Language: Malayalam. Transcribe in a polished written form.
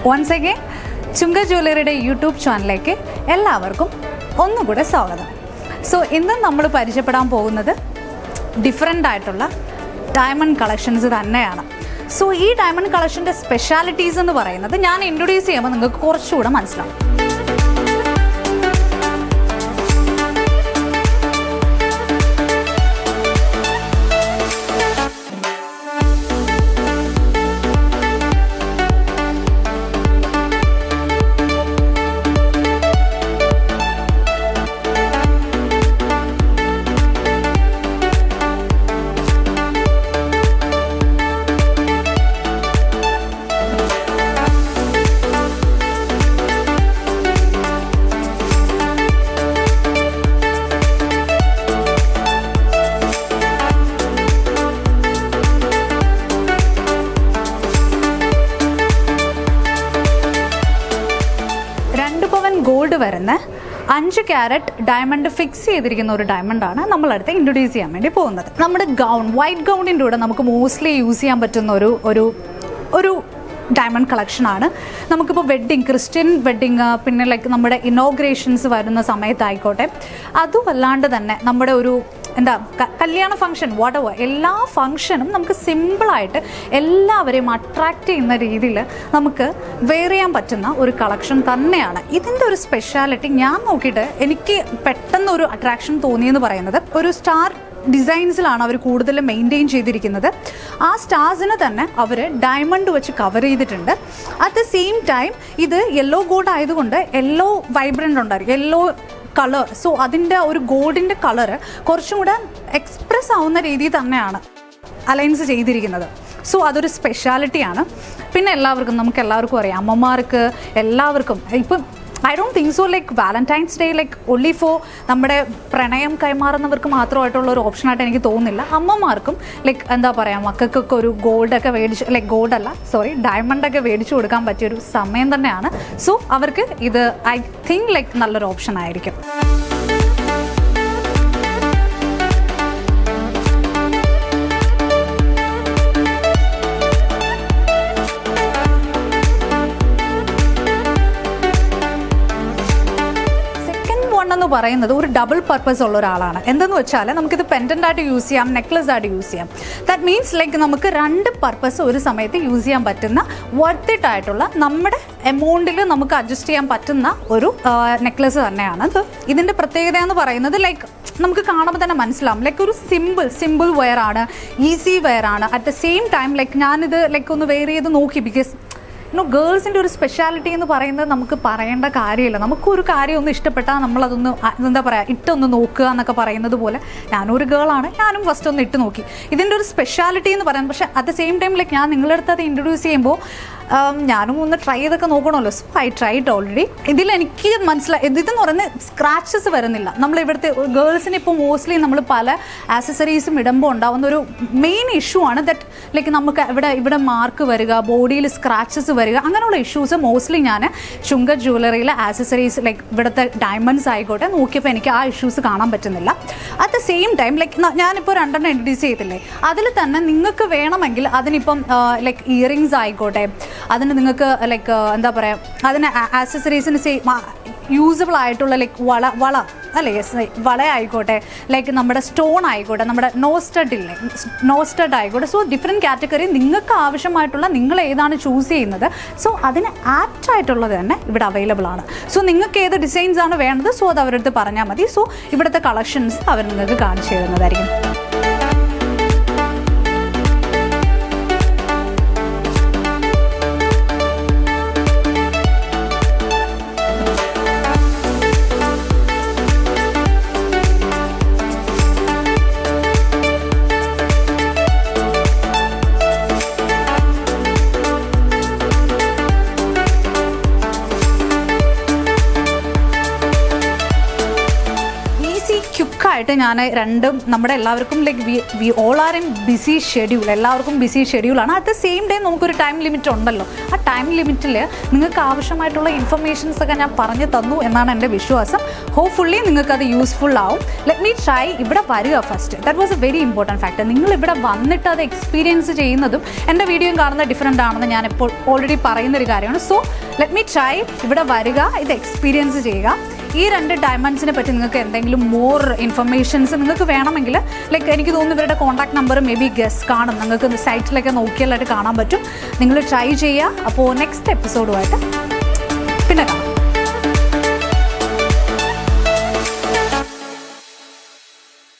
വൺസ് അഗെയിൻ ചുങ്ക ജ്വല്ലറിയുടെ യൂട്യൂബ് ചാനലിലേക്ക് എല്ലാവർക്കും ഒന്നുകൂടെ സ്വാഗതം. സോ ഇന്ന് നമ്മൾ പരിചയപ്പെടാൻ പോകുന്നത് ഡിഫറെൻ്റ് ആയിട്ടുള്ള ഡയമണ്ട് കളക്ഷൻസ് തന്നെയാണ്. സോ ഈ ഡയമണ്ട് കളക്ഷൻ്റെ സ്പെഷ്യാലിറ്റീസ് എന്ന് പറയുന്നത് ഞാൻ ഇൻട്രൊഡ്യൂസ് ചെയ്യുമ്പോൾ നിങ്ങൾക്ക് കുറച്ചുകൂടെ മനസ്സിലാവും. ഗോൾഡ് വരുന്ന 5 ക്യാരറ്റ് ഡയമണ്ട് ഫിക്സ് ചെയ്തിരിക്കുന്ന ഒരു ഡയമണ്ടാണ് നമ്മളടുത്ത് ഇൻട്രൊഡ്യൂസ് ചെയ്യാൻ വേണ്ടി പോകുന്നത്. നമ്മുടെ വൈറ്റ് ഗൗണിൻ്റെ കൂടെ നമുക്ക് മോസ്റ്റ്ലി യൂസ് ചെയ്യാൻ പറ്റുന്ന ഒരു ഡയമണ്ട് കളക്ഷനാണ്. നമുക്കിപ്പോൾ ക്രിസ്ത്യൻ വെഡ്ഡിങ്, പിന്നെ ലൈക്ക് നമ്മുടെ ഇനോഗ്രേഷൻസ് വരുന്ന സമയത്തായിക്കോട്ടെ, അതുമല്ലാണ്ട് തന്നെ നമ്മുടെ കല്യാണ ഫംഗ്ഷൻ വാട്ടെവർ എല്ലാ ഫംഗ്ഷനും നമുക്ക് സിമ്പിളായിട്ട് എല്ലാവരെയും അട്രാക്റ്റ് ചെയ്യുന്ന രീതിയിൽ നമുക്ക് വെയർ ചെയ്യാൻ പറ്റുന്ന ഒരു കളക്ഷൻ തന്നെയാണ്. ഇതിൻ്റെ ഒരു സ്പെഷ്യാലിറ്റി ഞാൻ നോക്കിയിട്ട് എനിക്ക് പെട്ടെന്ന് ഒരു അട്രാക്ഷൻ തോന്നിയെന്ന് പറയുന്നത്, ഒരു സ്റ്റാർ ഡിസൈൻസിലാണ് അവർ കൂടുതൽ മെയിൻറ്റെയിൻ ചെയ്തിരിക്കുന്നത്. ആ സ്റ്റാർസിന് തന്നെ അവർ ഡയമണ്ട് വെച്ച് കവർ ചെയ്തിട്ടുണ്ട്. അറ്റ് ദ സെയിം ടൈം ഇത് യെല്ലോ ഗോൾഡ് ആയതുകൊണ്ട് യെല്ലോ വൈബ്രൻ്റ് ഉണ്ടായിരിക്കും, യെല്ലോ കളർ. സോ അതിൻ്റെ ഒരു ഗോൾഡിൻ്റെ കളറ് കുറച്ചും കൂടെ എക്സ്പ്രസ് ആവുന്ന രീതിയിൽ തന്നെയാണ് അലൈൻസ് ചെയ്തിരിക്കുന്നത്. സോ അതൊരു സ്പെഷ്യാലിറ്റിയാണ്. പിന്നെ നമുക്ക് എല്ലാവർക്കും അറിയാം, അമ്മമാർക്ക് എല്ലാവർക്കും ഇപ്പം I don't think so like Valentine's day like only for നമ്മുടെ പ്രണയം കൈമാറുന്നവർക്ക് മാത്രമായിട്ടുള്ള ഒരു ഓപ്ഷനായിട്ട് എനിക്ക് തോന്നുന്നില്ല. അമ്മമാർക്കും ലൈക്ക് മക്കൾക്കൊക്കെ ഒരു ഗോൾഡൊക്കെ ഡയമണ്ടൊക്കെ മേടിച്ചു കൊടുക്കാൻ പറ്റിയൊരു സമയം തന്നെയാണ്. സോ അവർക്ക് ഇത് ഐ തിങ്ക് ലൈക്ക് നല്ലൊരു ഓപ്ഷൻ ആയിരിക്കും. എന്ന് പറയുന്നത് ഒരു ഡബിൾ പർപ്പസ് ഉള്ള ഒരാളാണ്. എന്തെന്ന് വെച്ചാൽ നമുക്കിത് പെൻഡൻ്റ് ആയിട്ട് യൂസ് ചെയ്യാം, നെക്ലസ് ആയിട്ട് യൂസ് ചെയ്യാം. ദാറ്റ് മീൻസ് ലൈക്ക് നമുക്ക് 2 പർപ്പസ് ഒരു സമയത്ത് യൂസ് ചെയ്യാൻ പറ്റുന്ന വർത്ത് ഇറ്റ് ആയിട്ടുള്ള നമ്മുടെ എമൗണ്ടിൽ നമുക്ക് അഡ്ജസ്റ്റ് ചെയ്യാൻ പറ്റുന്ന ഒരു നെക്ലസ് തന്നെയാണ് ഇത്. ഇതിൻ്റെ പ്രത്യേകത എന്ന് പറയുന്നത് ലൈക്ക് നമുക്ക് കാണുമ്പോൾ തന്നെ മനസ്സിലാവും, ലൈക്ക് ഒരു സിമ്പിൾ വെയർ ആണ്, ഈസി വെയർ ആണ്. At the same time like ഞാനിത് ലൈക്ക് ഒന്ന് വെയർ ചെയ്ത് നോക്കി. ബിക്കോസ് ഗേൾസിൻ്റെ ഒരു സ്പെഷ്യാലിറ്റി എന്ന് പറയുന്നത് നമുക്ക് പറയേണ്ട കാര്യമില്ല. നമുക്കൊരു കാര്യം ഒന്ന് ഇഷ്ടപ്പെട്ടാൽ നമ്മളതൊന്ന് ഇട്ടൊന്ന് നോക്കുക എന്നൊക്കെ പറയുന്നത് പോലെ ഞാനൊരു ഗേളാണ്, ഞാനും ഫസ്റ്റ് ഒന്ന് ഇട്ട് നോക്കി. ഇതിൻ്റെ ഒരു സ്പെഷ്യാലിറ്റി എന്ന് പറയുന്നത്, പക്ഷേ at the same time like ഞാൻ നിങ്ങളുടെ അടുത്ത് അത് ഇൻട്രൊഡ്യൂസ് ചെയ്യുമ്പോൾ ഞാനും ഒന്ന് ട്രൈ ചെയ്തൊക്കെ നോക്കണമല്ലോ. So I tried already. ഇതിലെനിക്ക് മനസ്സിലായി, ഇതെന്ന് പറയുന്നത് സ്ക്രാച്ചസ് വരുന്നില്ല. നമ്മളിവിടുത്തെ ഗേൾസിന് ഇപ്പോൾ മോസ്റ്റ്ലി നമ്മൾ പല ആക്സസറീസും ഇടുമ്പോൾ ഉണ്ടാകുന്ന ഒരു മെയിൻ ഇഷ്യൂ ആണ് ദറ്റ് ലൈക്ക് നമുക്ക് ഇവിടെ മാർക്ക് വരിക, ബോഡിയിൽ സ്ക്രാച്ചസ് വരിക, അങ്ങനെയുള്ള ഇഷ്യൂസ് മോസ്റ്റ്ലി ഞാൻ ചുങ്ക ജ്വല്ലറിയിലെ ആക്സസറീസ് ലൈക്ക് ഇവിടുത്തെ ഡയമണ്ട്സ് ആയിക്കോട്ടെ നോക്കിയപ്പോൾ എനിക്ക് ആ ഇഷ്യൂസ് കാണാൻ പറ്റുന്നില്ല. At the same time like ഞാനിപ്പോൾ 2 ഇൻട്രൊഡ്യൂസ് ചെയ്തില്ലേ, അതിൽ തന്നെ നിങ്ങൾക്ക് വേണമെങ്കിൽ അതിനിപ്പം ലൈക്ക് ഇയറിങ്സ് ആയിക്കോട്ടെ, അതിന് നിങ്ങൾക്ക് ലൈക്ക് അതിന് ആക്സസറീസിന് യൂസബിൾ ആയിട്ടുള്ള ലൈക്ക് വള അല്ലേ, വള ആയിക്കോട്ടെ, ലൈക്ക് നമ്മുടെ സ്റ്റോൺ ആയിക്കോട്ടെ, നമ്മുടെ നോസ്റ്റഡ് ആയിക്കോട്ടെ. സോ ഡിഫറെൻറ്റ് കാറ്റഗറി നിങ്ങൾക്ക് ആവശ്യമായിട്ടുള്ള നിങ്ങൾ ഏതാണ് ചൂസ് ചെയ്യുന്നത്, സോ അതിന് ആപ്റ്റ് ആയിട്ടുള്ളത് തന്നെ ഇവിടെ അവൈലബിൾ ആണ്. സോ നിങ്ങൾക്ക് ഏത് ഡിസൈൻസ് ആണ് വേണ്ടത്, സോ അത് അവരടുത്ത് പറഞ്ഞാൽ മതി. സോ ഇവിടുത്തെ കളക്ഷൻസ് അവർ നിങ്ങൾക്ക് കാണിച്ചു തരുന്നതായിരിക്കും. ആയിട്ട് ഞാൻ രണ്ടും നമ്മുടെ എല്ലാവർക്കും like we all are in busy schedule, എല്ലാവർക്കും ബിസി ഷെഡ്യൂളാണ്. അറ്റ് ദ സെയിം ഡേ നമുക്കൊരു ടൈം ലിമിറ്റ് ഉണ്ടല്ലോ. ആ ടൈം ലിമിറ്റിൽ നിങ്ങൾക്ക് ആവശ്യമായിട്ടുള്ള ഇൻഫർമേഷൻസ് ഒക്കെ ഞാൻ പറഞ്ഞു തന്നു എന്നാണ് എൻ്റെ വിശ്വാസം. ഹോപ്പ്ഫുള്ളി നിങ്ങൾക്കത് യൂസ്ഫുൾ ആവും. Let me try. ഇവിടെ വരിക first. That was A very important factor. നിങ്ങൾ ഇവിടെ വന്നിട്ട് അത് എക്സ്പീരിയൻസ് ചെയ്യുന്നതും എൻ്റെ വീഡിയോയും കാണുന്നത് ഡിഫറെൻ്റ് ആണെന്ന് ഞാൻ ഇപ്പോൾ ഓൾറെഡി പറയുന്നൊരു കാര്യമാണ്. So let me try. ഇവിടെ വരിക, ഇത് എക്സ്പീരിയൻസ് ചെയ്യുക. ഈ 2 ഡയമണ്ട്സിനെ പറ്റി നിങ്ങൾക്ക് എന്തെങ്കിലും മോർ ഇൻഫർമേഷൻസ് നിങ്ങൾക്ക് വേണമെങ്കിൽ ലൈക്ക് എനിക്ക് തോന്നുന്നു ഇവരുടെ contact number may be guess കാണും, നിങ്ങൾക്ക് സൈറ്റിലൊക്കെ നോക്കിയാലായിട്ട് കാണാൻ പറ്റും. നിങ്ങൾ ട്രൈ ചെയ്യുക. അപ്പോൾ നെക്സ്റ്റ് എപ്പിസോഡുമായിട്ട് പിന്നെ കാണാം.